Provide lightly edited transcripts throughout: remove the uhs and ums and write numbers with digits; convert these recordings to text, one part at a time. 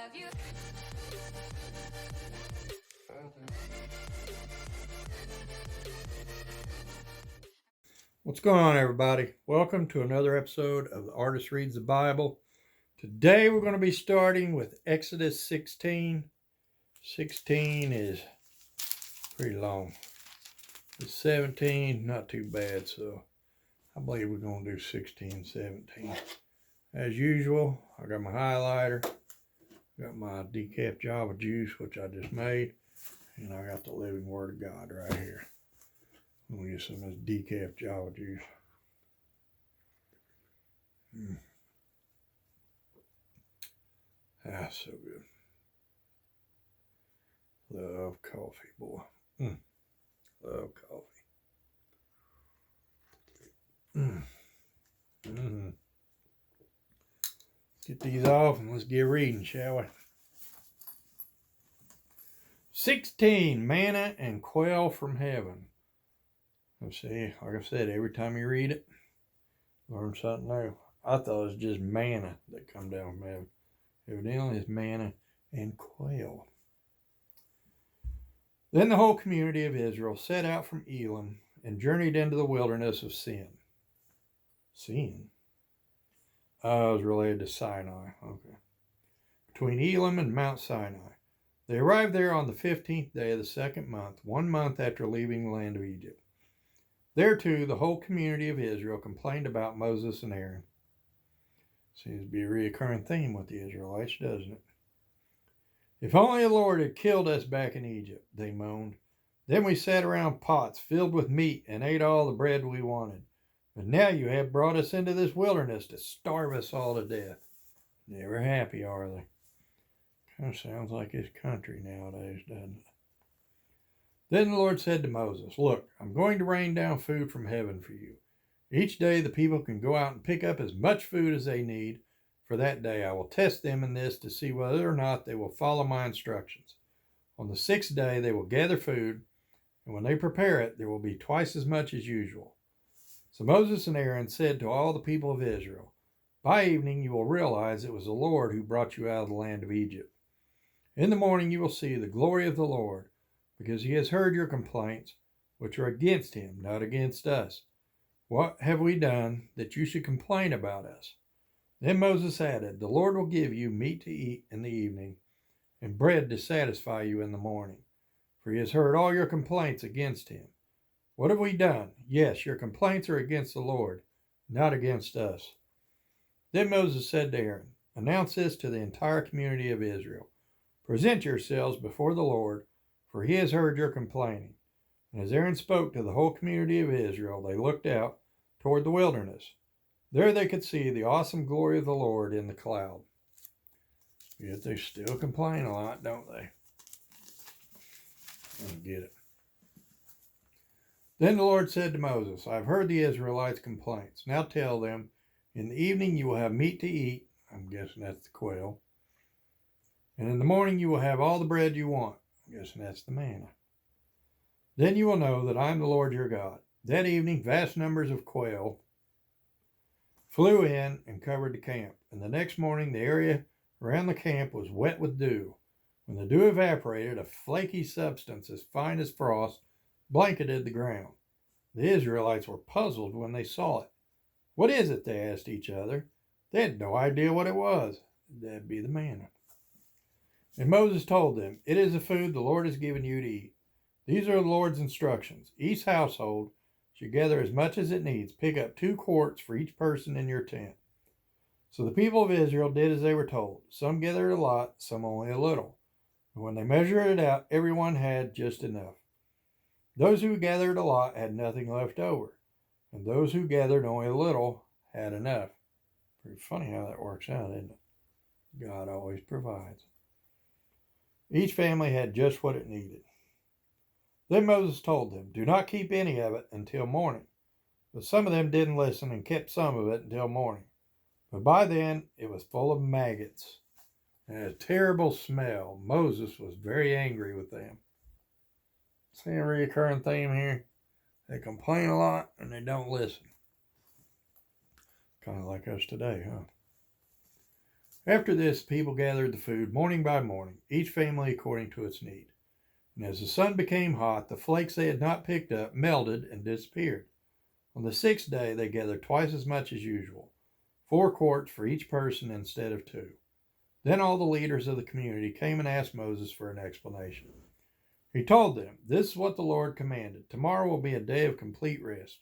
have you? What's going on, everybody? Welcome to another episode of The Artist Reads the Bible. Today we're going to be starting with Exodus 16. 16 is pretty long. The 17, not too bad, so I believe we're going to do 16, 17. As usual, I got my highlighter, got my decaf Java juice, which I just made, and I got the Living Word of God right here. I'm going to get some of this decaf Java juice. Ah, so good. Love coffee, boy. Love coffee. Get these off and let's get reading, shall we? 16, Mana and Quail from Heaven. Let's see, like I said, every time you read it, learn something new. I thought it was just manna that come down from heaven. Evidently it's manna and quail. Then the whole community of Israel set out from Elim and journeyed into the wilderness of Sin. Sin? Oh, it was related to Sinai. Okay. Between Elim and Mount Sinai. They arrived there on the 15th day of the second month, 1 month after leaving the land of Egypt. There, too, the whole community of Israel complained about Moses and Aaron. Seems to be a recurring theme with the Israelites, doesn't it? If only the Lord had killed us back in Egypt, they moaned. Then we sat around pots filled with meat and ate all the bread we wanted. But now you have brought us into this wilderness to starve us all to death. Never happy, are they? Kind of sounds like his country nowadays, doesn't it? Then the Lord said to Moses, "Look, I'm going to rain down food from heaven for you. Each day the people can go out and pick up as much food as they need. For that day I will test them in this to see whether or not they will follow my instructions. On the 6th day they will gather food, and when they prepare it, there will be twice as much as usual." So Moses and Aaron said to all the people of Israel, "By evening you will realize it was the Lord who brought you out of the land of Egypt. In the morning you will see the glory of the Lord, because he has heard your complaints, which are against him, not against us. What have we done that you should complain about us?" Then Moses added, "The Lord will give you meat to eat in the evening, and bread to satisfy you in the morning, for he has heard all your complaints against him. What have we done? Yes, your complaints are against the Lord, not against us." Then Moses said to Aaron, "Announce this to the entire community of Israel. Present yourselves before the Lord, for he has heard your complaining." And as Aaron spoke to the whole community of Israel, they looked out toward the wilderness. There they could see the awesome glory of the Lord in the cloud. Yet they still complain a lot, don't they? I don't get it. Then the Lord said to Moses, "I have heard the Israelites' complaints. Now tell them, in the evening you will have meat to eat." I'm guessing that's the quail. "And in the morning you will have all the bread you want." I'm guessing that's the manna. "Then you will know that I am the Lord your God." That evening, vast numbers of quail flew in and covered the camp. And the next morning, the area around the camp was wet with dew. When the dew evaporated, a flaky substance as fine as frost blanketed the ground. The Israelites were puzzled when they saw it. "What is it?" they asked each other. They had no idea what it was. That'd be the manna. And Moses told them, "It is the food the Lord has given you to eat. These are the Lord's instructions. Each household should gather as much as it needs. Pick up 2 quarts for each person in your tent." So the people of Israel did as they were told. Some gathered a lot, some only a little. And when they measured it out, everyone had just enough. Those who gathered a lot had nothing left over, and those who gathered only a little had enough. Pretty funny how that works out, isn't it? God always provides. Each family had just what it needed. Then Moses told them, "Do not keep any of it until morning." But some of them didn't listen and kept some of it until morning. But by then it was full of maggots and a terrible smell. Moses was very angry with them. See a recurring theme here? They complain a lot and they don't listen. Kind of like us today, huh? After this, people gathered the food morning by morning, each family according to its need. And as the sun became hot, the flakes they had not picked up melted and disappeared. On the sixth day, they gathered twice as much as usual, 4 quarts for each person instead of 2. Then all the leaders of the community came and asked Moses for an explanation. He told them, "This is what the Lord commanded. Tomorrow will be a day of complete rest,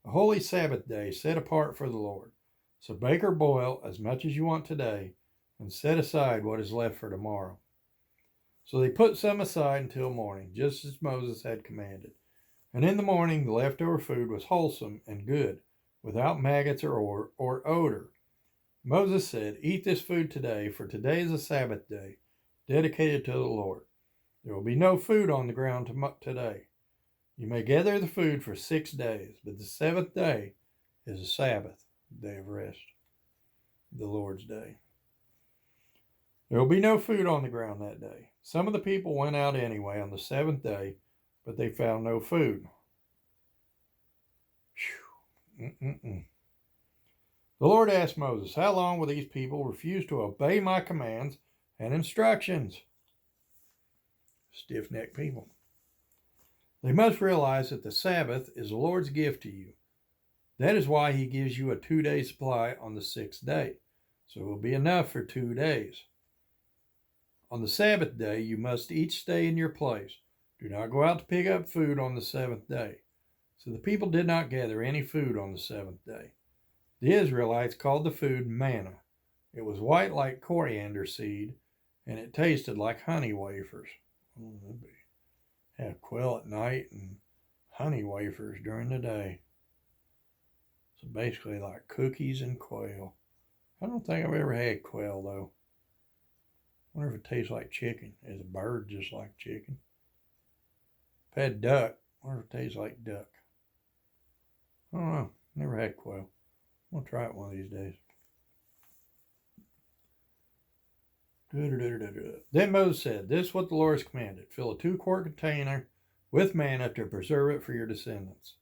a holy Sabbath day set apart for the Lord. So bake or boil as much as you want today, and set aside what is left for tomorrow." So they put some aside until morning, just as Moses had commanded. And in the morning the leftover food was wholesome and good, without maggots or odor. Moses said, "Eat this food today, for today is a Sabbath day, dedicated to the Lord. There will be no food on the ground today. You may gather the food for 6 days, but the seventh day is a Sabbath, day of rest, the Lord's day. There will be no food on the ground that day." Some of the people went out anyway on the seventh day, but they found no food. The Lord asked Moses, "How long will these people refuse to obey my commands and instructions?" Stiff-necked people. They must realize that the Sabbath is the Lord's gift to you. That is why he gives you a 2-day supply on the 6th day, so it will be enough for 2 days. On the Sabbath day, you must each stay in your place. Do not go out to pick up food on the 7th day. So the people did not gather any food on the 7th day. The Israelites called the food manna. It was white like coriander seed, and it tasted like honey wafers. Have quail at night and honey wafers during the day. So basically like cookies and quail. I don't think I've ever had quail though. I wonder if it tastes like chicken. Is a bird just like chicken? I've had duck. I wonder if it tastes like duck. I don't know. Never had quail. I'm going to try it one of these days. Then Moses said, "This is what the Lord has commanded. Fill a 2-quart container with manna to preserve it for your descendants."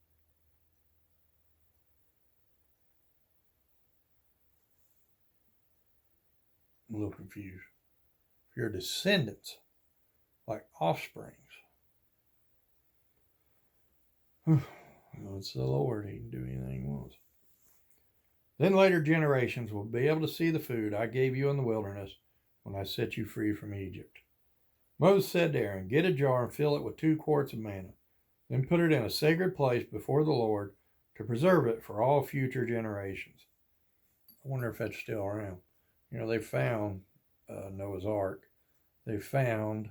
I'm a little confused. For your descendants, like offsprings. It's the Lord. He can do anything he wants. Then later generations will be able to see the food I gave you in the wilderness when I set you free from Egypt. Moses said to Aaron, "Get a jar and fill it with 2 quarts of manna. Then put it in a sacred place before the Lord to preserve it for all future generations." I wonder if that's still around. You know, they found Noah's Ark. They found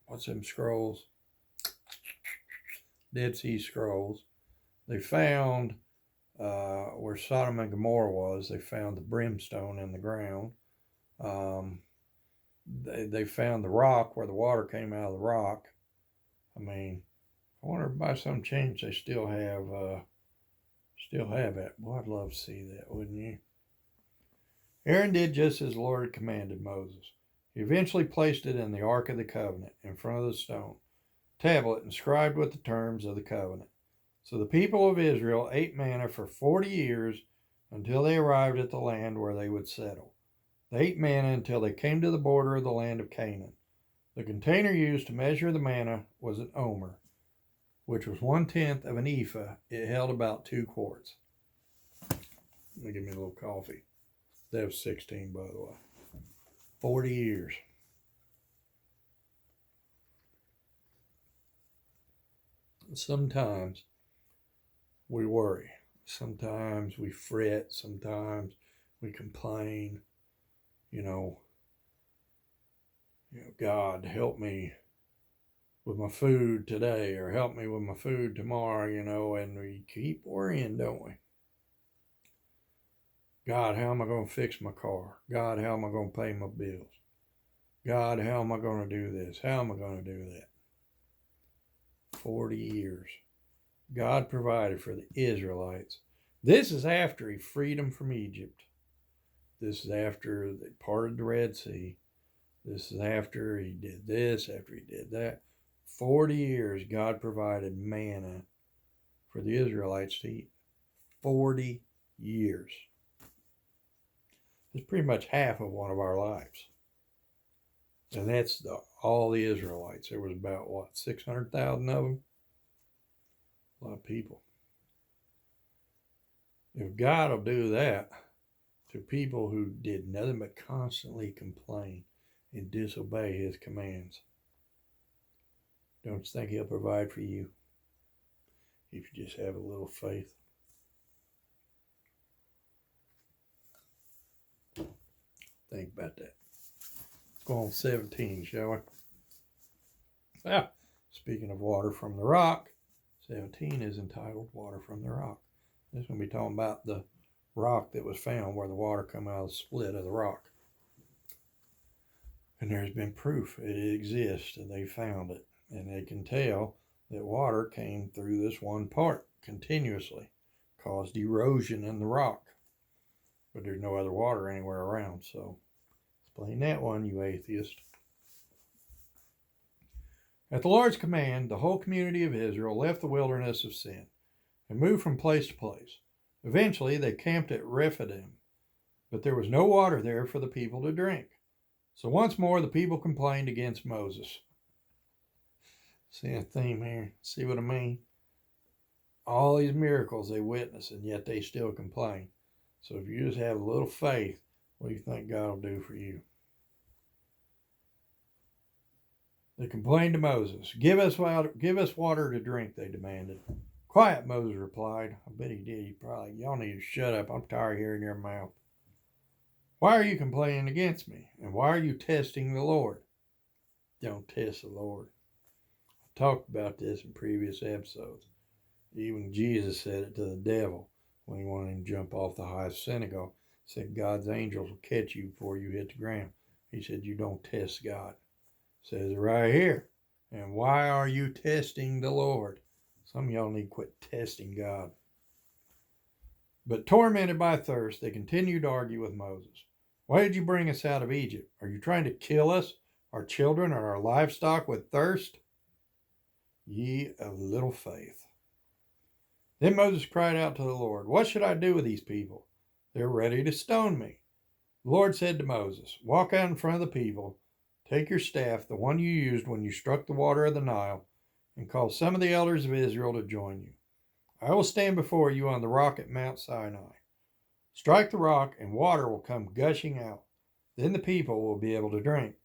what's them scrolls? Dead Sea Scrolls. They found where Sodom and Gomorrah was. They found the brimstone in the ground. They found the rock where the water came out of the rock. I mean, I wonder if by some chance they still have that. Boy, I'd love to see that, wouldn't you? Aaron did just as the Lord had commanded Moses. He eventually placed it in the Ark of the Covenant in front of the stone tablet inscribed with the terms of the covenant. So the people of Israel ate manna for 40 years until they arrived at the land where they would settle. They ate manna until they came to the border of the land of Canaan. The container used to measure the manna was an omer, which was 1/10 of an ephah. It held about 2 quarts. Let me give me a little coffee. That was 16, by the way. 40 years. Sometimes we worry. Sometimes we fret. Sometimes we complain. You know, God, help me with my food today, or help me with my food tomorrow, and we keep worrying, don't we? God, how am I going to fix my car? God, how am I going to pay my bills? God, how am I going to do this? How am I going to do that? 40 years. God provided for the Israelites. This is after he freed them from Egypt. This is after they parted the Red Sea. This is after he did this, after he did that. 40 years God provided manna for the Israelites to eat. 40 years. It's pretty much half of one of our lives. And that's all the Israelites. There was about, 600,000 of them? A lot of people. If God will do that to people who did nothing but constantly complain and disobey his commands, don't you think he'll provide for you if you just have a little faith? Think about that. Let's go on 17, shall we? Ah, speaking of water from the rock, 17 is entitled Water from the Rock. This is going to be talking about the rock that was found where the water come out of the split of the rock. And there's been proof it exists, and they found it. And they can tell that water came through this one part continuously, caused erosion in the rock. But there's no other water anywhere around, so explain that one, you atheist. At the Lord's command, the whole community of Israel left the wilderness of sin and moved from place to place. Eventually, they camped at Rephidim, but there was no water there for the people to drink. So once more, the people complained against Moses. See a theme here? See what I mean? All these miracles they witness, and yet they still complain. So if you just have a little faith, what do you think God will do for you? They complained to Moses. Give us water to drink, they demanded. Quiet, Moses replied. I bet he did. Y'all need to shut up. I'm tired of hearing your mouth. Why are you complaining against me? And why are you testing the Lord? Don't test the Lord. I talked about this in previous episodes. Even Jesus said it to the devil when he wanted him to jump off the highest synagogue. He said, God's angels will catch you before you hit the ground. He said, you don't test God. It says it right here. And why are you testing the Lord? Some of y'all need to quit testing God. But tormented by thirst, they continued to argue with Moses. Why did you bring us out of Egypt? Are you trying to kill us, our children, and our livestock with thirst? Ye of little faith. Then Moses cried out to the Lord, what should I do with these people? They're ready to stone me. The Lord said to Moses, walk out in front of the people, take your staff, the one you used when you struck the water of the Nile, and call some of the elders of Israel to join you. I will stand before you on the rock at Mount Sinai. Strike the rock, and water will come gushing out. Then the people will be able to drink.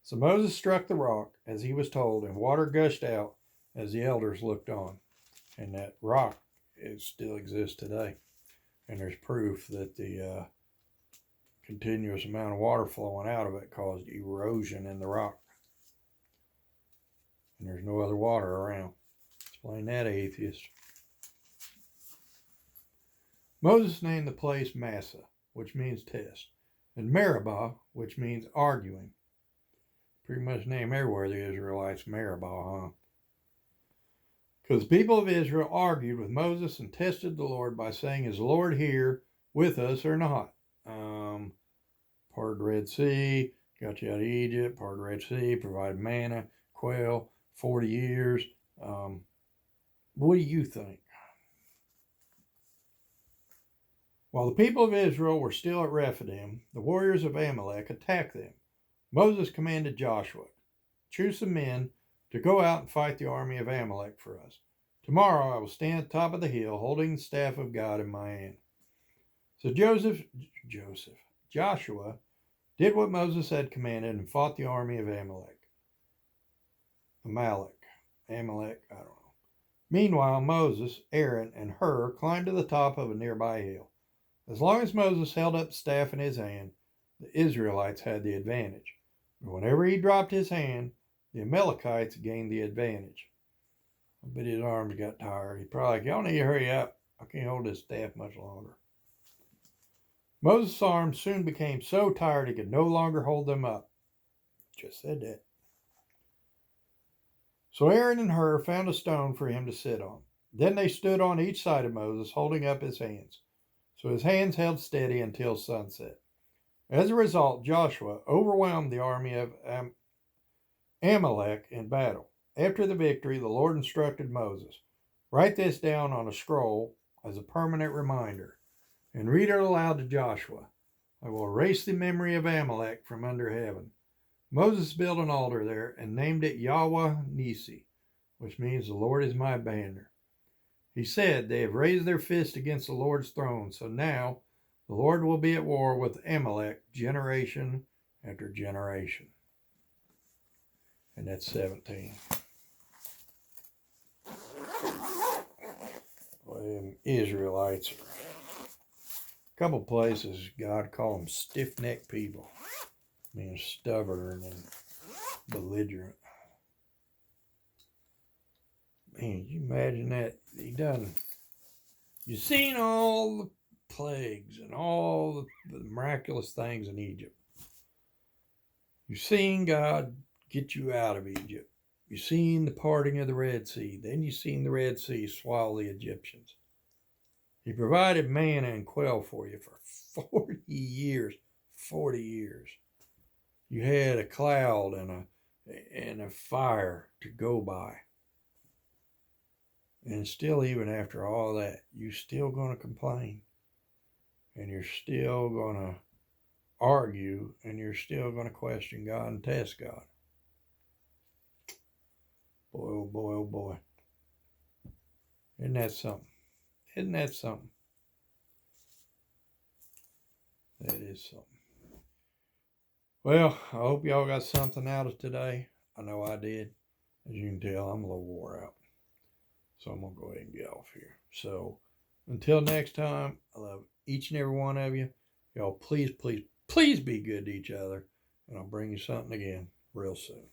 So Moses struck the rock, as he was told, and water gushed out as the elders looked on. And that rock still exists today. And there's proof that the continuous amount of water flowing out of it caused erosion in the rock. And there's no other water around. Explain that, atheist. Moses named the place Massa, which means test, and Meribah, which means arguing. Pretty much name everywhere the Israelites Meribah, huh? Because the people of Israel argued with Moses and tested the Lord by saying, is the Lord here with us or not? Parted the Red Sea, got you out of Egypt, parted the Red Sea, provided manna, quail, 40 years. What do you think? While the people of Israel were still at Rephidim, the warriors of Amalek attacked them. Moses commanded Joshua, choose some men to go out and fight the army of Amalek for us. Tomorrow I will stand at the top of the hill holding the staff of God in my hand. So Joshua did what Moses had commanded and fought the army of Amalek, I don't know. Meanwhile, Moses, Aaron, and Hur climbed to the top of a nearby hill. As long as Moses held up the staff in his hand, the Israelites had the advantage. But whenever he dropped his hand, the Amalekites gained the advantage. I bet his arms got tired. He probably like, y'all need to hurry up. I can't hold this staff much longer. Moses' arms soon became so tired he could no longer hold them up. Just said that. So Aaron and Hur found a stone for him to sit on. Then they stood on each side of Moses, holding up his hands. So his hands held steady until sunset. As a result, Joshua overwhelmed the army of Amalek in battle. After the victory, the Lord instructed Moses, write this down on a scroll as a permanent reminder. And read it aloud to Joshua. I will erase the memory of Amalek from under heaven. Moses built an altar there and named it Yahweh Nisi, which means the Lord is my banner. He said, they have raised their fist against the Lord's throne, so now the Lord will be at war with Amalek generation after generation. And that's 17. Well, Israelites, a couple places God called them stiff-necked people, meaning stubborn and belligerent. Man, you imagine that? He done. You've seen all the plagues and all the miraculous things in Egypt. You've seen God get you out of Egypt. You've seen the parting of the Red Sea. Then you've seen the Red Sea swallow the Egyptians. He provided Mana and Quail for you for 40 years. 40 years. You had a cloud and a fire to go by. And still, even after all that, you're still going to complain. And you're still going to argue. And you're still going to question God and test God. Boy, oh boy, oh boy. Isn't that something? Isn't that something? That is something. Well, I hope y'all got something out of today. I know I did. As you can tell, I'm a little wore out. So I'm going to go ahead and get off here. So until next time, I love each and every one of you. Y'all please, please, please be good to each other. And I'll bring you something again real soon.